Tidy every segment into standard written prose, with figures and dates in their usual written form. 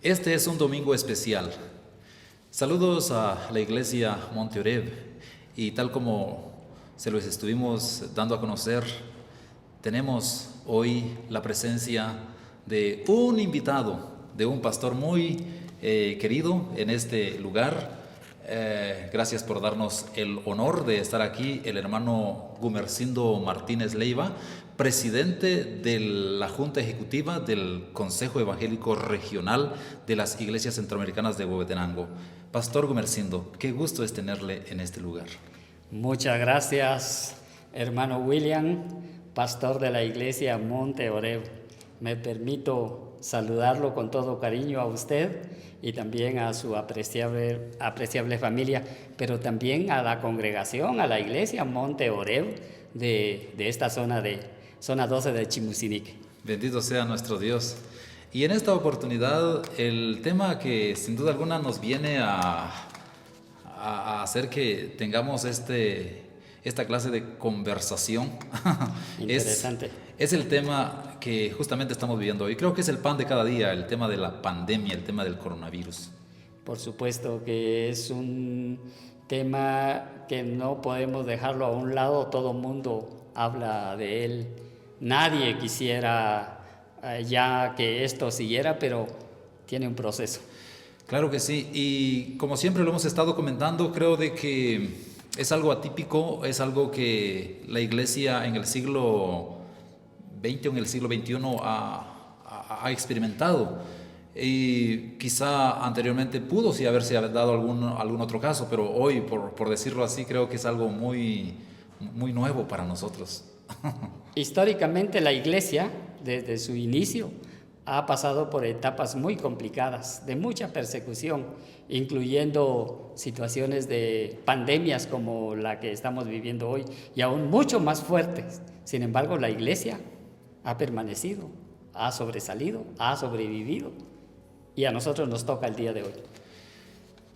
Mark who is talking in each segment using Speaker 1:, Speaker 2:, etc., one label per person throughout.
Speaker 1: Este es un domingo especial. Saludos a la iglesia Monte Oreb y tal como se los estuvimos dando a conocer, tenemos hoy la presencia de un invitado, de un pastor muy querido en este lugar. Gracias por darnos el honor de estar aquí, el hermano Gumersindo Martínez Leiva, presidente de la Junta Ejecutiva del Consejo Evangélico Regional de las Iglesias Centroamericanas de Huehuetenango. Pastor Gumersindo, qué gusto es tenerle en este lugar.
Speaker 2: Muchas gracias, hermano William, pastor de la Iglesia Monte Oreb. Me permito saludarlo con todo cariño a usted y también a su apreciable familia, pero también a la congregación, a la Iglesia Monte Oreb de esta zona 12 de Chimusinique.
Speaker 1: Bendito sea nuestro Dios. Y en esta oportunidad, el tema que sin duda alguna nos viene a hacer que tengamos esta clase de conversación
Speaker 2: Interesante.
Speaker 1: es el tema que justamente estamos viviendo hoy. Creo que es el pan de cada día, el tema de la pandemia, el tema del coronavirus.
Speaker 2: Por supuesto que es un tema que no podemos dejarlo a un lado, todo mundo habla de él. Nadie quisiera ya que esto siguiera, pero tiene un proceso.
Speaker 1: Claro que sí, y como siempre lo hemos estado comentando, creo de que es algo atípico, es algo que la iglesia en el siglo XX o en el siglo XXI ha experimentado. Y quizá anteriormente pudo sí haberse dado algún otro caso, pero hoy, por decirlo así, creo que es algo muy, muy nuevo para nosotros.
Speaker 2: Históricamente la iglesia, desde su inicio, ha pasado por etapas muy complicadas, de mucha persecución, incluyendo situaciones de pandemias como la que estamos viviendo hoy y aún mucho más fuertes. Sin embargo, la iglesia ha permanecido, ha sobresalido, ha sobrevivido y a nosotros nos toca el día de hoy.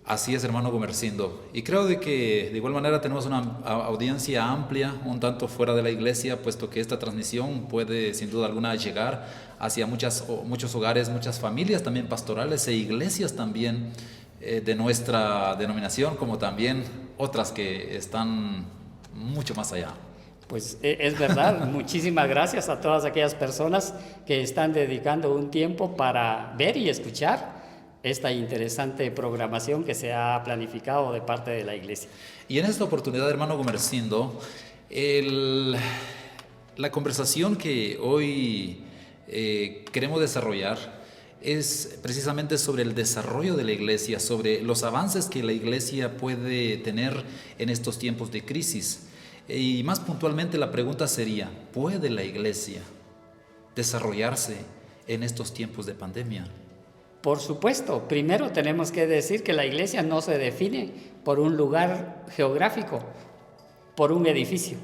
Speaker 1: Así es, hermano Gumersindo. Y creo de que de igual manera tenemos una audiencia amplia, un tanto fuera de la iglesia, puesto que esta transmisión puede sin duda alguna llegar hacia muchos hogares, muchas familias también pastorales e iglesias también de nuestra denominación, como también otras que están mucho más allá.
Speaker 2: Pues es verdad, muchísimas gracias a todas aquellas personas que están dedicando un tiempo para ver y escuchar esta interesante programación que se ha planificado de parte de la iglesia.
Speaker 1: Y en esta oportunidad, hermano Gumersindo, la conversación que hoy queremos desarrollar es precisamente sobre el desarrollo de la iglesia, sobre los avances que la iglesia puede tener en estos tiempos de crisis. Y más puntualmente la pregunta sería, ¿puede la iglesia desarrollarse en estos tiempos de pandemia?
Speaker 2: Por supuesto, primero tenemos que decir que la iglesia no se define por un lugar geográfico, por un edificio.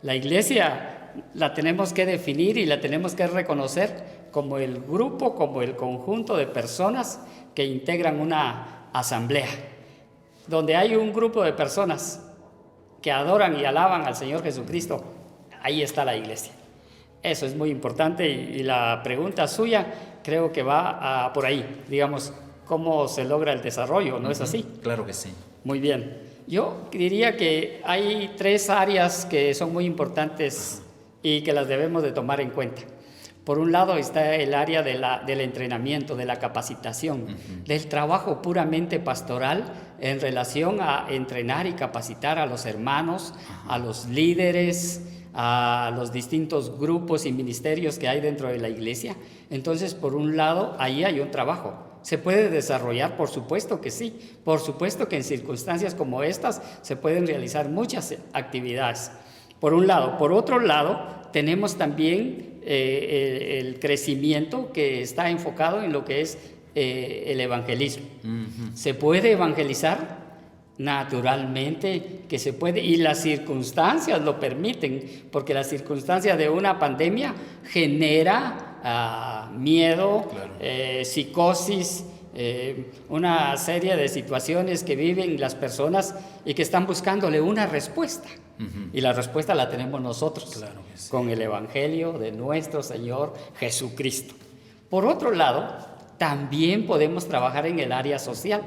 Speaker 2: La iglesia la tenemos que definir y la tenemos que reconocer como el grupo, como el conjunto de personas que integran una asamblea, donde hay un grupo de personas que adoran y alaban al Señor Jesucristo. Ahí está la iglesia. Eso es muy importante y la pregunta suya creo que va por ahí, digamos, cómo se logra el desarrollo, ¿no es así?
Speaker 1: Claro que sí.
Speaker 2: Muy bien. Yo diría que hay 3 áreas que son muy importantes y que las debemos de tomar en cuenta. Por un lado está el área del entrenamiento, de la capacitación, del trabajo puramente pastoral en relación a entrenar y capacitar a los hermanos, a los líderes, a los distintos grupos y ministerios que hay dentro de la iglesia. Entonces, por un lado, ahí hay un trabajo. ¿Se puede desarrollar? Por supuesto que sí. Por supuesto que en circunstancias como estas se pueden realizar muchas actividades. Por un lado. Por otro lado, tenemos también el crecimiento que está enfocado en lo que es el evangelismo. ¿Se puede evangelizar? Naturalmente que se puede, y las circunstancias lo permiten, porque la circunstancia de una pandemia genera miedo, claro, psicosis, una serie de situaciones que viven las personas y que están buscándole una respuesta. Y la respuesta la tenemos nosotros, claro que sí, con el Evangelio de nuestro Señor Jesucristo. Por otro lado, también podemos trabajar en el área social.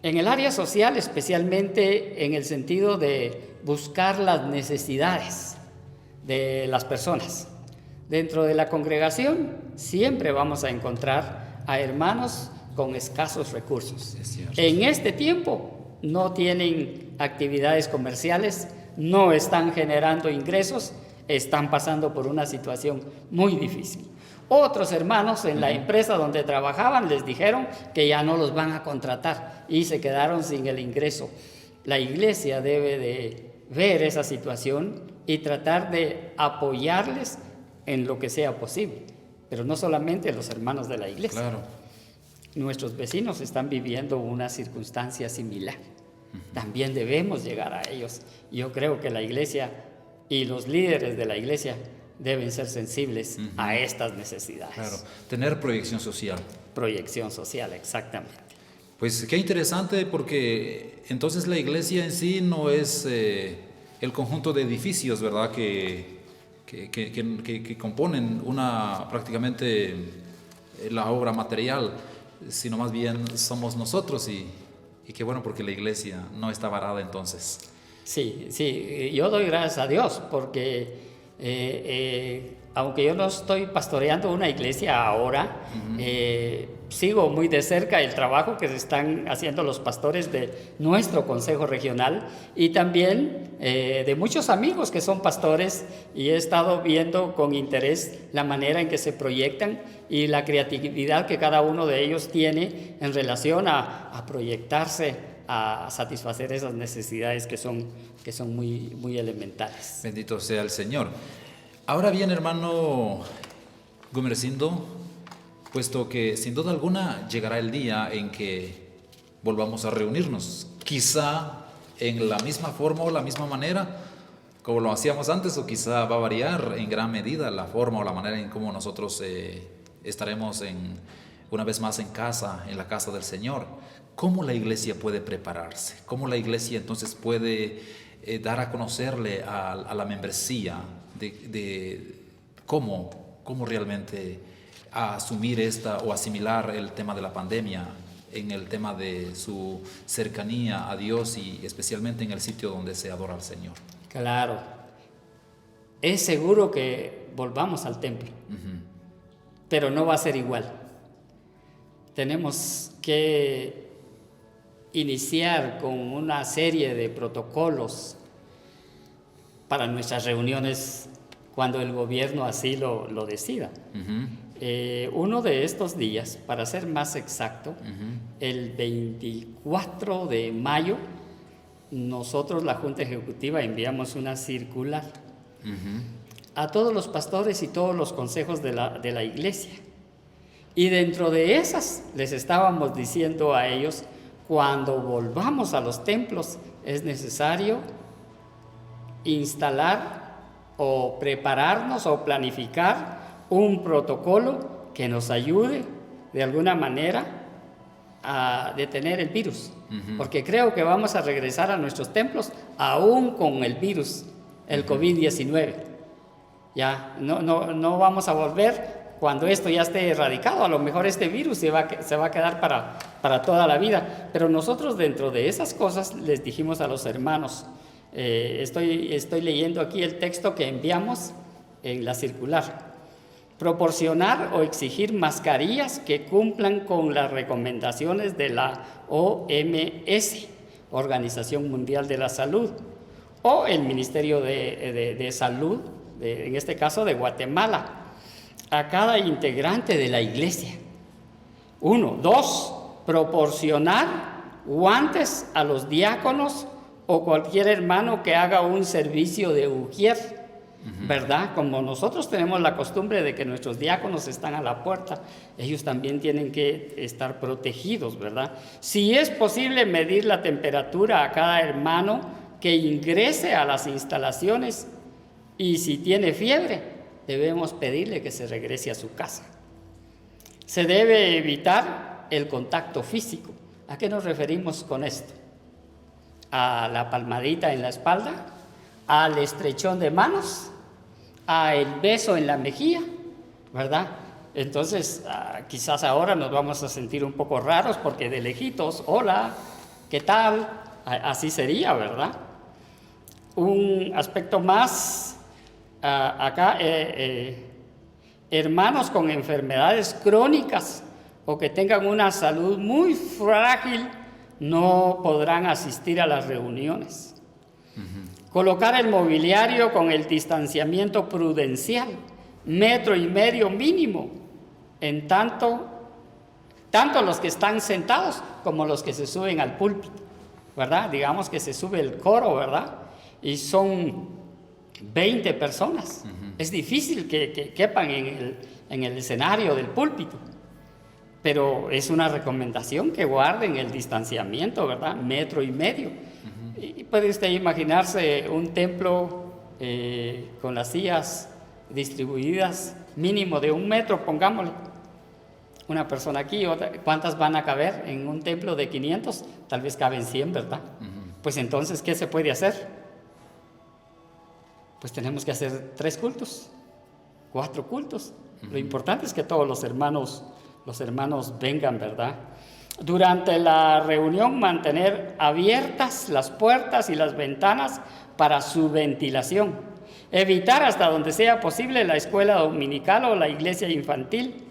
Speaker 2: En el área social, especialmente en el sentido de buscar las necesidades de las personas. Dentro de la congregación siempre vamos a encontrar a hermanos con escasos recursos. En este tiempo no tienen actividades comerciales, no están generando ingresos, están pasando por una situación muy difícil. Otros hermanos en la empresa donde trabajaban les dijeron que ya no los van a contratar y se quedaron sin el ingreso. La iglesia debe de ver esa situación y tratar de apoyarles en lo que sea posible, pero no solamente los hermanos de la iglesia.
Speaker 1: Claro.
Speaker 2: Nuestros vecinos están viviendo una circunstancia similar. También debemos llegar a ellos. Yo creo que la iglesia y los líderes de la iglesia deben ser sensibles a estas necesidades.
Speaker 1: Claro, tener proyección social.
Speaker 2: Proyección social, exactamente.
Speaker 1: Pues qué interesante, porque entonces la iglesia en sí no es el conjunto de edificios, ¿verdad?, que componen prácticamente la obra material, sino más bien somos nosotros, y qué bueno, porque la iglesia no está varada entonces.
Speaker 2: Sí, yo doy gracias a Dios porque aunque yo no estoy pastoreando una iglesia ahora, sigo muy de cerca el trabajo que se están haciendo los pastores de nuestro consejo regional y también de muchos amigos que son pastores, y he estado viendo con interés la manera en que se proyectan y la creatividad que cada uno de ellos tiene en relación a proyectarse, a satisfacer esas necesidades que son muy, muy elementales.
Speaker 1: Bendito sea el Señor. Ahora bien, hermano Gumersindo, puesto que sin duda alguna llegará el día en que volvamos a reunirnos, quizá en la misma forma o la misma manera como lo hacíamos antes, o quizá va a variar en gran medida la forma o la manera en cómo nosotros estaremos una vez más en la casa del Señor. ¿Cómo la iglesia puede prepararse? ¿Cómo la iglesia entonces puede dar a conocerle a la membresía de cómo realmente asumir o asimilar el tema de la pandemia en el tema de su cercanía a Dios y especialmente en el sitio donde se adora al Señor?
Speaker 2: Claro, es seguro que volvamos al templo, pero no va a ser igual. Tenemos que iniciar con una serie de protocolos para nuestras reuniones cuando el gobierno así lo decida. Uno de estos días, para ser más exacto, el 24 de mayo, nosotros, la Junta Ejecutiva, enviamos una circular a todos los pastores y todos los consejos de la iglesia. Y dentro de esas les estábamos diciendo a ellos: cuando volvamos a los templos es necesario instalar o prepararnos o planificar un protocolo que nos ayude de alguna manera a detener el virus. Porque creo que vamos a regresar a nuestros templos aún con el virus, el COVID-19. Ya no vamos a volver cuando esto ya esté erradicado. A lo mejor este virus se va a quedar para toda la vida. Pero nosotros, dentro de esas cosas, les dijimos a los hermanos, estoy leyendo aquí el texto que enviamos en la circular: proporcionar o exigir mascarillas que cumplan con las recomendaciones de la OMS, Organización Mundial de la Salud, o el Ministerio de Salud, en este caso de Guatemala, a cada integrante de la iglesia. 1. 2. Proporcionar guantes a los diáconos o cualquier hermano que haga un servicio de ujier, ¿verdad? Como nosotros tenemos la costumbre de que nuestros diáconos están a la puerta, ellos también tienen que estar protegidos, ¿verdad? Si es posible, medir la temperatura a cada hermano que ingrese a las instalaciones, y si tiene fiebre, debemos pedirle que se regrese a su casa. Se debe evitar el contacto físico. ¿A qué nos referimos con esto? A la palmadita en la espalda, al estrechón de manos, al beso en la mejilla, ¿verdad? Entonces, quizás ahora nos vamos a sentir un poco raros porque de lejitos, hola, ¿qué tal? Así sería, ¿verdad? Un aspecto más acá, hermanos con enfermedades crónicas o que tengan una salud muy frágil no podrán asistir a las reuniones. Colocar el mobiliario con el distanciamiento prudencial, 1,5 metros mínimo, en tanto los que están sentados como los que se suben al púlpito, ¿verdad? Digamos que se sube el coro, ¿verdad? Y son 20 personas. Es difícil que quepan en el escenario del púlpito, pero es una recomendación que guarden el distanciamiento, ¿verdad? 1,5 metros. Y puede usted imaginarse un templo con las sillas distribuidas mínimo de 1 metro, pongámosle. Una persona aquí, otra, ¿cuántas van a caber en un templo de 500? Tal vez caben 100, ¿verdad? Pues entonces, ¿qué se puede hacer? Pues tenemos que hacer 3 cultos, 4 cultos. Lo importante es que todos los hermanos vengan, ¿verdad? Durante la reunión, mantener abiertas las puertas y las ventanas para su ventilación. Evitar hasta donde sea posible la escuela dominical o la iglesia infantil.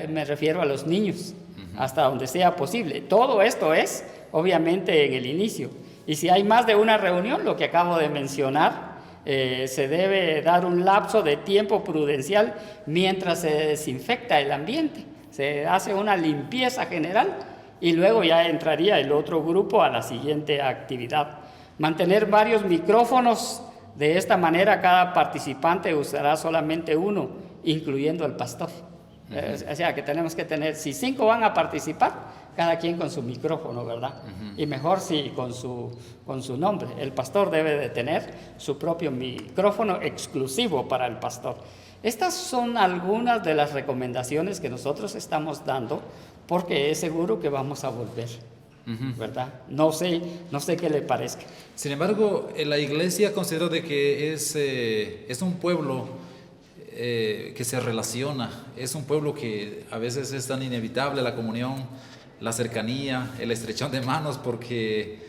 Speaker 2: Me refiero a los niños, hasta donde sea posible. Todo esto es, obviamente, en el inicio. Y si hay más de una reunión, lo que acabo de mencionar, se debe dar un lapso de tiempo prudencial mientras se desinfecta el ambiente. Se hace una limpieza general y luego ya entraría el otro grupo a la siguiente actividad. Mantener varios micrófonos. De esta manera, cada participante usará solamente uno, incluyendo el pastor. O sea, que tenemos que tener, si 5 van a participar, cada quien con su micrófono, ¿verdad? Y mejor si con su nombre. El pastor debe de tener su propio micrófono exclusivo para el pastor. Estas son algunas de las recomendaciones que nosotros estamos dando porque es seguro que vamos a volver, ¿verdad? No sé qué le parezca.
Speaker 1: Sin embargo, la iglesia considera de que es un pueblo que se relaciona, es un pueblo que a veces es tan inevitable la comunión, la cercanía, el estrechón de manos, porque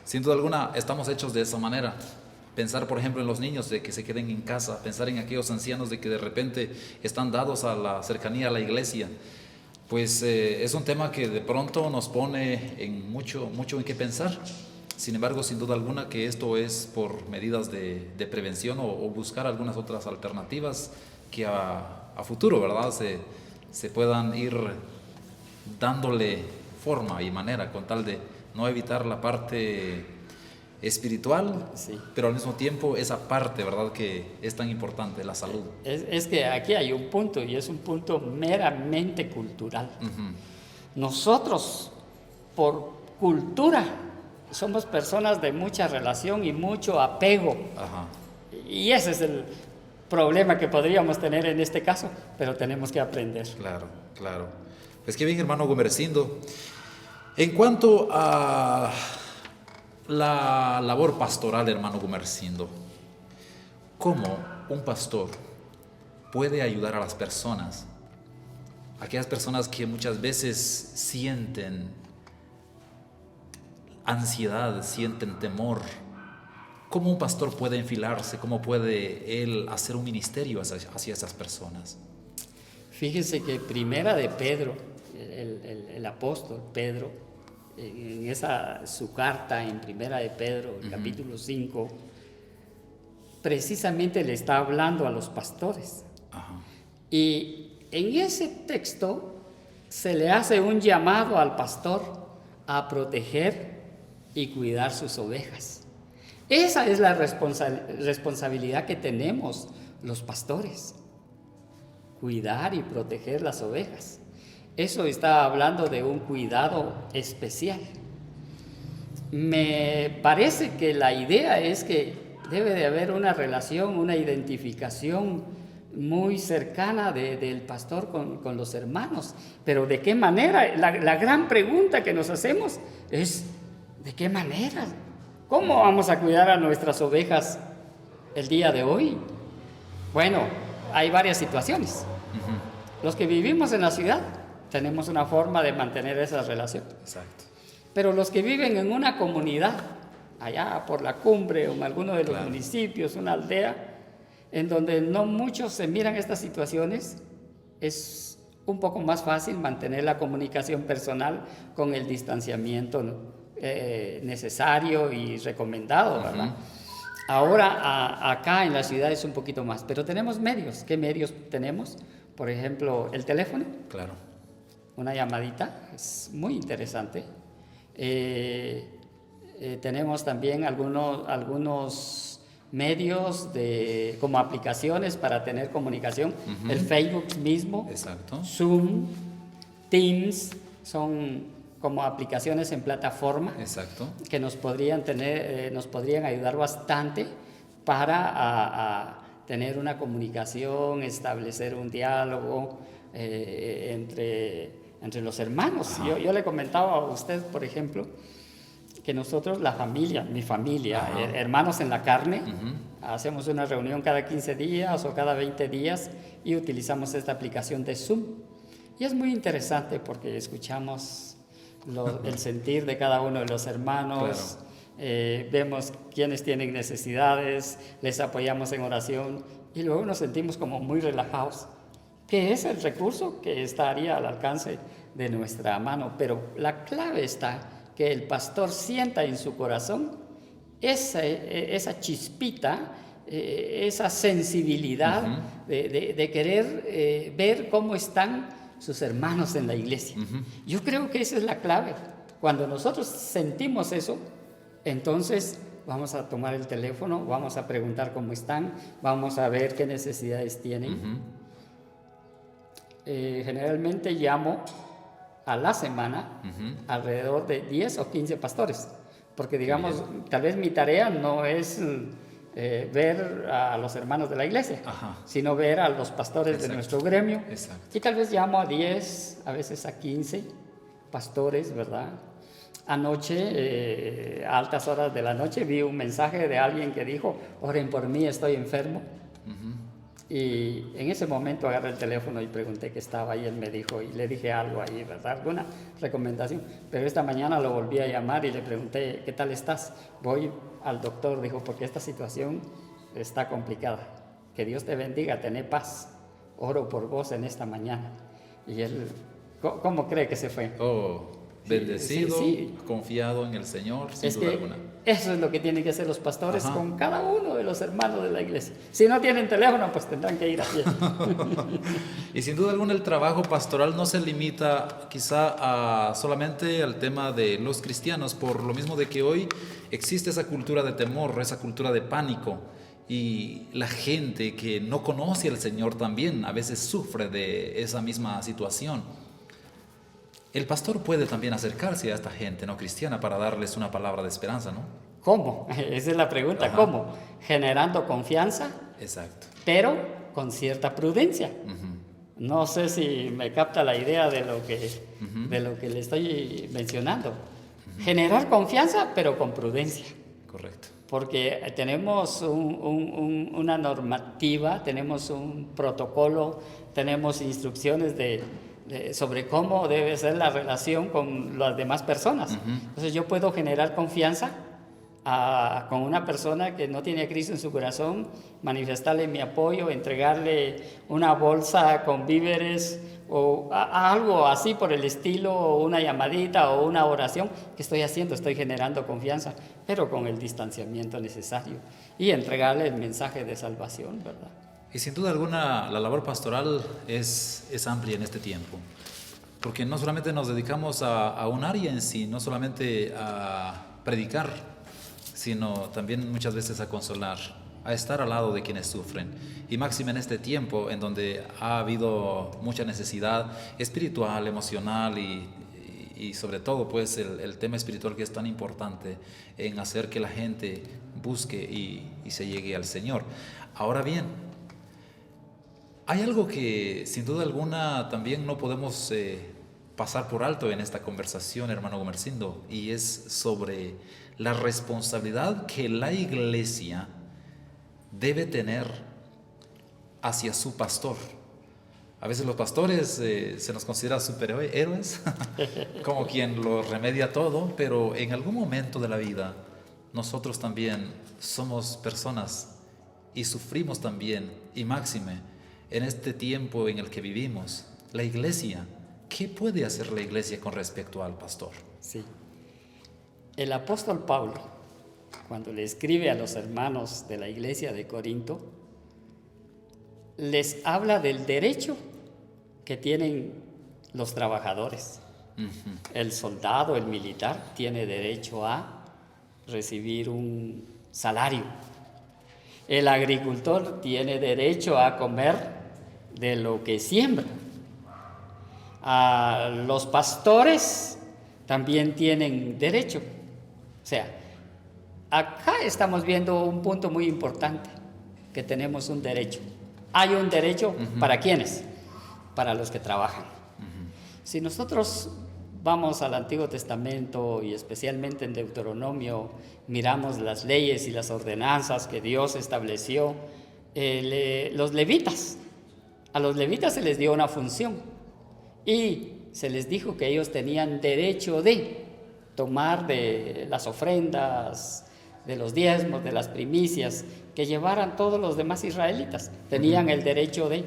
Speaker 1: sin duda alguna estamos hechos de esa manera. Pensar, por ejemplo, en los niños de que se queden en casa, pensar en aquellos ancianos de que de repente están dados a la cercanía a la iglesia, pues es un tema que de pronto nos pone en mucho en qué pensar. Sin embargo, sin duda alguna que esto es por medidas de prevención o buscar algunas otras alternativas que a futuro, ¿verdad?, se puedan ir dándole forma y manera con tal de no evitar la parte espiritual, sí, pero al mismo tiempo esa parte, ¿verdad?, que es tan importante, la salud.
Speaker 2: Es que aquí hay un punto y es un punto meramente cultural. Nosotros, por cultura, somos personas de mucha relación y mucho apego. Y ese es el problema que podríamos tener en este caso, pero tenemos que aprender.
Speaker 1: Claro. Pues qué bien, hermano Gumersindo. En cuanto a la labor pastoral, hermano Gumersindo, ¿cómo un pastor puede ayudar a las personas? Aquellas personas que muchas veces sienten ansiedad, sienten temor. ¿Cómo un pastor puede enfilarse? ¿Cómo puede él hacer un ministerio hacia esas personas?
Speaker 2: Fíjense que Primera de Pedro, el apóstol Pedro, en su carta en Primera de Pedro, capítulo 5, precisamente le está hablando a los pastores. Y en ese texto se le hace un llamado al pastor a proteger y cuidar sus ovejas. Esa es la responsabilidad que tenemos los pastores, cuidar y proteger las ovejas. Eso está hablando de un cuidado especial. Me parece que la idea es que debe de haber una relación, una identificación muy cercana del pastor con los hermanos. Pero ¿de qué manera? La gran pregunta que nos hacemos es ¿de qué manera? ¿Cómo vamos a cuidar a nuestras ovejas el día de hoy? Bueno, hay varias situaciones. Los que vivimos en la ciudad tenemos una forma de mantener esa relación.
Speaker 1: Exacto.
Speaker 2: Pero los que viven en una comunidad, allá por la cumbre o en alguno de los municipios, una aldea, en donde no muchos se miran estas situaciones, es un poco más fácil mantener la comunicación personal con el distanciamiento, ¿no? Necesario y recomendado, ¿verdad? Ahora acá en la ciudad es un poquito más, pero tenemos medios. ¿Qué medios tenemos? Por ejemplo, el teléfono.
Speaker 1: Claro.
Speaker 2: Una llamadita, es muy interesante. Tenemos también algunos medios como aplicaciones para tener comunicación. El Facebook mismo.
Speaker 1: Exacto.
Speaker 2: Zoom, Teams, son como aplicaciones en plataforma.
Speaker 1: Exacto.
Speaker 2: Que nos podrían ayudar bastante para tener una comunicación, establecer un diálogo entre los hermanos. Yo le comentaba a usted, por ejemplo, que nosotros, mi familia, hermanos en la carne, hacemos una reunión cada 15 días o cada 20 días y utilizamos esta aplicación de Zoom. Y es muy interesante porque escuchamos el sentir de cada uno de los hermanos. Claro. Vemos quienes tienen necesidades, les apoyamos en oración y luego nos sentimos como muy relajados, que es el recurso que estaría al alcance de nuestra mano. Pero la clave está que el pastor sienta en su corazón esa chispita, esa sensibilidad de querer ver cómo están sus hermanos en la iglesia. Yo creo que esa es la clave. Cuando nosotros sentimos eso, entonces vamos a tomar el teléfono, vamos a preguntar cómo están, vamos a ver qué necesidades tienen. Generalmente llamo a la semana alrededor de 10 o 15 pastores, porque digamos, tal vez mi tarea no es ver a los hermanos de la iglesia, sino ver a los pastores de nuestro gremio. Y tal vez llamo a 10, a veces a 15 pastores, ¿verdad? Anoche, a altas horas de la noche, vi un mensaje de alguien que dijo: oren por mí, estoy enfermo. Y en ese momento agarré el teléfono y pregunté qué estaba, y él me dijo, y le dije algo ahí, ¿verdad? Alguna recomendación. Pero esta mañana lo volví a llamar y le pregunté: ¿qué tal estás? Voy al doctor, dijo, porque esta situación está complicada. Que Dios te bendiga, tené paz. Oro por vos en esta mañana. Y él, ¿cómo cree que se fue?
Speaker 1: Bendecido, confiado en el Señor, sin duda alguna.
Speaker 2: Eso es lo que tienen que hacer los pastores con cada uno de los hermanos de la iglesia. Si no tienen teléfono, pues tendrán que ir a pie.
Speaker 1: Y sin duda alguna el trabajo pastoral no se limita quizá solamente al tema de los cristianos, por lo mismo de que hoy existe esa cultura de temor, esa cultura de pánico, y la gente que no conoce al Señor también a veces sufre de esa misma situación. El pastor puede también acercarse a esta gente no cristiana para darles una palabra de esperanza, ¿no?
Speaker 2: ¿Cómo? Esa es la pregunta. ¿Cómo? Generando confianza.
Speaker 1: Exacto.
Speaker 2: Pero con cierta prudencia. No sé si me capta la idea de lo que le estoy mencionando. Generar confianza, pero con prudencia.
Speaker 1: Correcto.
Speaker 2: Porque tenemos una normativa, tenemos un protocolo, tenemos instrucciones sobre cómo debe ser la relación con las demás personas. Entonces yo puedo generar confianza con una persona que no tiene a Cristo en su corazón, manifestarle mi apoyo, entregarle una bolsa con víveres o algo así por el estilo, o una llamadita o una oración. ¿Qué estoy haciendo? Estoy generando confianza, pero con el distanciamiento necesario, y entregarle el mensaje de salvación, ¿verdad?
Speaker 1: Y sin duda alguna la labor pastoral es amplia en este tiempo, porque no solamente nos dedicamos a un área en sí, no solamente a predicar, sino también muchas veces a consolar, a estar al lado de quienes sufren, y máxime en este tiempo en donde ha habido mucha necesidad espiritual, emocional y sobre todo pues el tema espiritual, que es tan importante en hacer que la gente busque y se llegue al Señor. Ahora bien, hay algo que sin duda alguna también no podemos pasar por alto en esta conversación, hermano Gumersindo, y es sobre la responsabilidad que la iglesia debe tener hacia su pastor. A veces los pastores se nos considera superhéroes, como quien lo remedia todo, pero en algún momento de la vida nosotros también somos personas y sufrimos también, y máxime, en este tiempo en el que vivimos. La iglesia, ¿qué puede hacer la iglesia con respecto al pastor?
Speaker 2: Sí. El apóstol Pablo, cuando le escribe a los hermanos de la iglesia de Corinto, les habla del derecho que tienen los trabajadores. El soldado, el militar, tiene derecho a recibir un salario. El agricultor tiene derecho a comer de lo que siembra. Los pastores también tienen derecho. O sea, acá estamos viendo un punto muy importante, que tenemos un derecho. Hay un derecho ¿para quiénes? Para los que trabajan. Si nosotros vamos al Antiguo Testamento y especialmente en Deuteronomio, miramos las leyes y las ordenanzas que Dios estableció, los levitas, a los levitas se les dio una función y se les dijo que ellos tenían derecho de tomar de las ofrendas, de los diezmos, de las primicias, que llevaran todos los demás israelitas. Tenían el derecho de...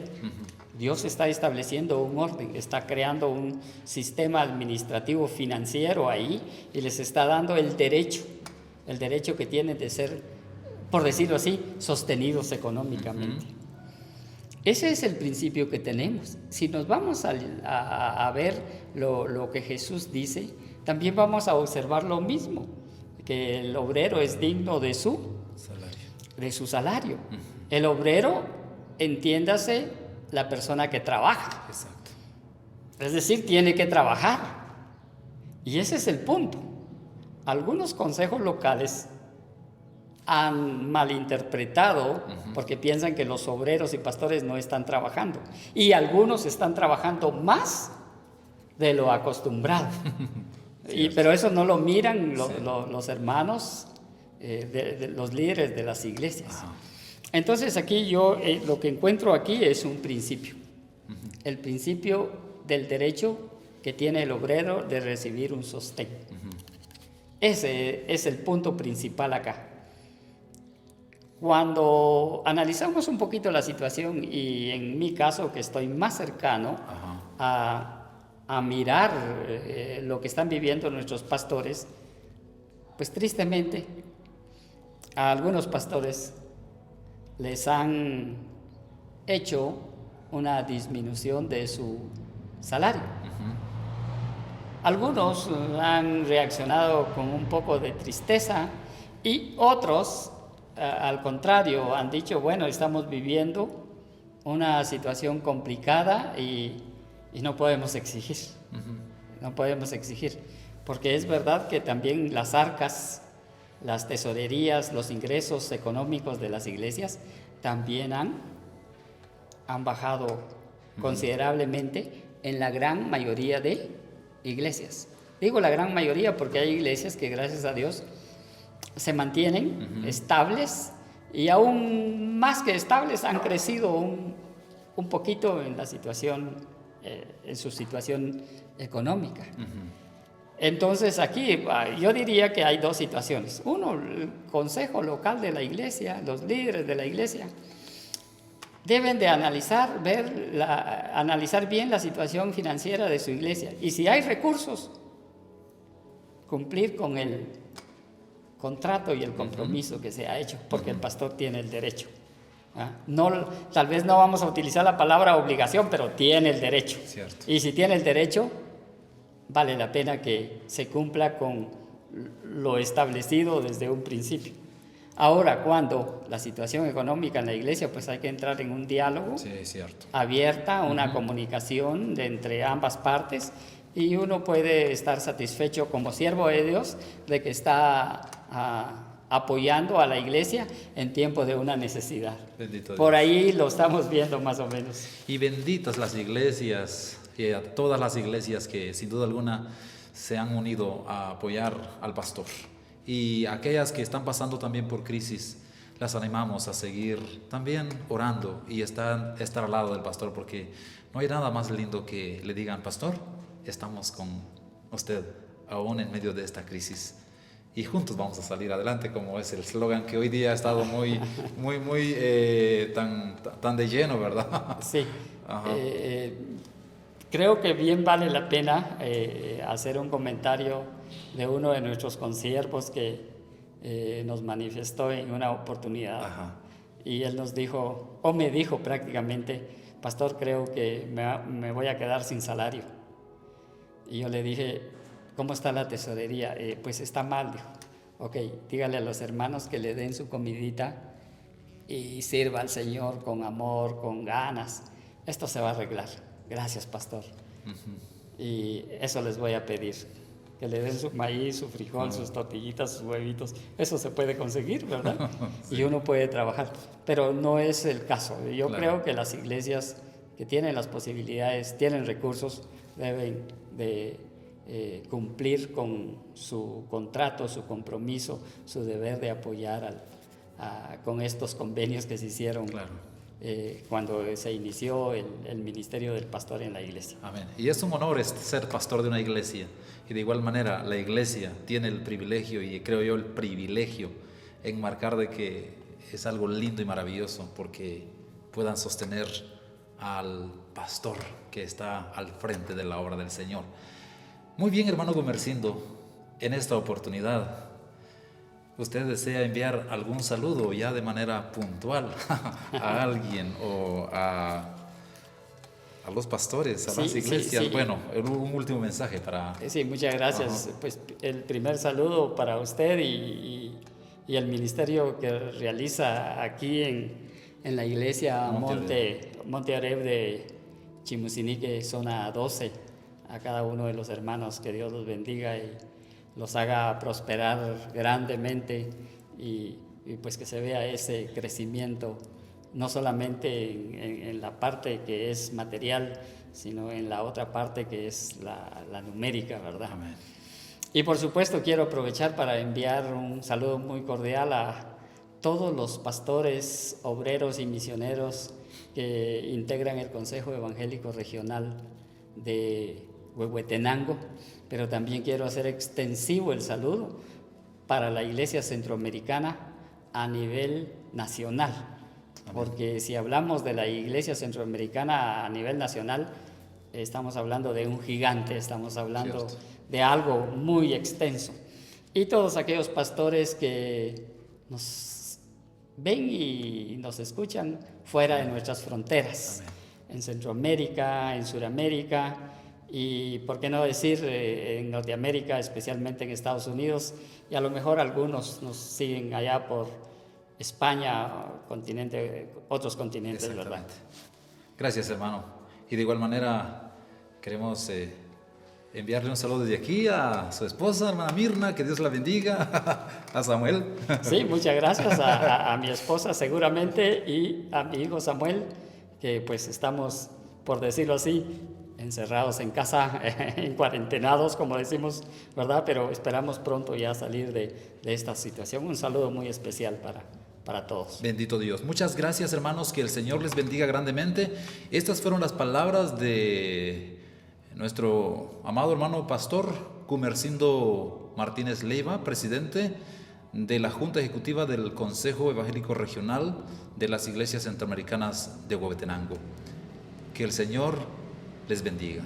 Speaker 2: Dios está estableciendo un orden, está creando un sistema administrativo financiero ahí y les está dando el derecho que tienen de ser, por decirlo así, sostenidos económicamente. Ese es el principio que tenemos. Si nos vamos a ver lo que Jesús dice, también vamos a observar lo mismo, que el obrero es digno de su salario. El obrero, entiéndase, la persona que trabaja.
Speaker 1: Exacto.
Speaker 2: Es decir, tiene que trabajar. Y ese es el punto. Algunos consejos locales han malinterpretado porque piensan que los obreros y pastores no están trabajando. Y algunos están trabajando más de lo acostumbrado. Pero eso no lo miran los hermanos, los líderes de las iglesias. Entonces aquí yo lo que encuentro aquí es un principio. El principio del derecho que tiene el obrero de recibir un sostén. Ese es el punto principal acá. Cuando analizamos un poquito la situación, y en mi caso que estoy más cercano a mirar lo que están viviendo nuestros pastores, pues tristemente a algunos pastores les han hecho una disminución de su salario. Algunos han reaccionado con un poco de tristeza y otros, al contrario, han dicho, bueno, estamos viviendo una situación complicada y no podemos exigir. No podemos exigir, porque es verdad que también las arcas, las tesorerías, los ingresos económicos de las iglesias también han bajado considerablemente en la gran mayoría de iglesias. Digo la gran mayoría porque hay iglesias que, gracias a Dios, se mantienen estables y aún más que estables han crecido un poquito en la situación, en su situación económica. Entonces aquí yo diría que hay dos situaciones. Uno, el consejo local de la iglesia, los líderes de la iglesia, deben de analizar bien la situación financiera de su iglesia. Y si hay recursos, cumplir con el contrato y el compromiso que se ha hecho, porque el pastor tiene el derecho. No, tal vez no vamos a utilizar la palabra obligación, pero tiene el derecho.
Speaker 1: Cierto.
Speaker 2: Y si tiene el derecho, vale la pena que se cumpla con lo establecido desde un principio. Ahora, cuando la situación económica en la iglesia, pues hay que entrar en un diálogo abierta, una comunicación entre ambas partes, y uno puede estar satisfecho como siervo de Dios de que está apoyando a la iglesia en tiempo de una necesidad.
Speaker 1: Bendito
Speaker 2: Por
Speaker 1: Dios.
Speaker 2: ahí lo estamos viendo más o menos.
Speaker 1: Y benditas las iglesias, y a todas las iglesias que sin duda alguna se han unido a apoyar al pastor. Y aquellas que están pasando también por crisis, las animamos a seguir también orando y estar al lado del pastor, porque no hay nada más lindo que le digan: pastor, estamos con usted aún en medio de esta crisis y juntos vamos a salir adelante, como es el eslogan que hoy día ha estado muy tan de lleno, ¿verdad?
Speaker 2: Sí. Creo que bien vale la pena hacer un comentario de uno de nuestros consiervos que nos manifestó en una oportunidad.
Speaker 1: Ajá.
Speaker 2: Y él nos dijo, o me dijo prácticamente: pastor, creo que me voy a quedar sin salario. Y yo le dije: ¿cómo está la tesorería? Pues está mal, dijo. Ok, dígale a los hermanos que le den su comidita y sirva al Señor con amor, con ganas. Esto se va a arreglar. Gracias, pastor. Uh-huh. Y eso les voy a pedir, que le den su maíz, su frijol, sus tortillitas, sus huevitos. Eso se puede conseguir, ¿verdad? Sí. Y uno puede trabajar, pero no es el caso. Yo creo que las iglesias que tienen las posibilidades, tienen recursos, deben de cumplir con su contrato, su compromiso, su deber de apoyar con estos convenios que se hicieron. Claro. Cuando se inició el ministerio del pastor en la iglesia.
Speaker 1: Amén. Y es un honor ser pastor de una iglesia. Y de igual manera, la iglesia tiene el privilegio, y creo yo el privilegio, en marcar de que es algo lindo y maravilloso, porque puedan sostener al pastor que está al frente de la obra del Señor. Muy bien, hermano Gumersindo, en esta oportunidad, ¿usted desea enviar algún saludo ya de manera puntual a alguien o a los pastores, a las iglesias? Sí. Bueno, un último mensaje para...
Speaker 2: Sí, muchas gracias. Uh-huh. Pues el primer saludo para usted y el ministerio que realiza aquí en la iglesia Monte Oreb de Chimusinique, zona 12, a cada uno de los hermanos. Que Dios los bendiga y los haga prosperar grandemente y pues que se vea ese crecimiento, no solamente en la parte que es material, sino en la otra parte que es la numérica, ¿verdad?
Speaker 1: Amén.
Speaker 2: Y por supuesto quiero aprovechar para enviar un saludo muy cordial a todos los pastores, obreros y misioneros que integran el Consejo Evangélico Regional de Huehuetenango, pero también quiero hacer extensivo el saludo para la Iglesia Centroamericana a nivel nacional. Amén. Porque si hablamos de la Iglesia Centroamericana a nivel nacional, estamos hablando de un gigante, estamos hablando de algo muy extenso. Y todos aquellos pastores que nos ven y nos escuchan fuera de nuestras fronteras. Amén. En Centroamérica, en Sudamérica, y por qué no decir en Norteamérica, especialmente en Estados Unidos, y a lo mejor algunos nos siguen allá por España, otros continentes, ¿verdad?
Speaker 1: Gracias, hermano. Y de igual manera queremos enviarle un saludo desde aquí a su esposa, hermana Mirna, que Dios la bendiga, a Samuel.
Speaker 2: Sí, muchas gracias a mi esposa seguramente, y a mi hijo Samuel, que pues estamos, por decirlo así, encerrados en casa, en cuarentenados, como decimos, ¿verdad? Pero esperamos pronto ya salir de esta situación. Un saludo muy especial para todos.
Speaker 1: Bendito Dios. Muchas gracias, hermanos, que el Señor les bendiga grandemente. Estas fueron las palabras de nuestro amado hermano pastor Gumersindo Martínez Leiva, presidente de la Junta Ejecutiva del Consejo Evangélico Regional de las Iglesias Centroamericanas de Huehuetenango. Que el Señor les bendiga.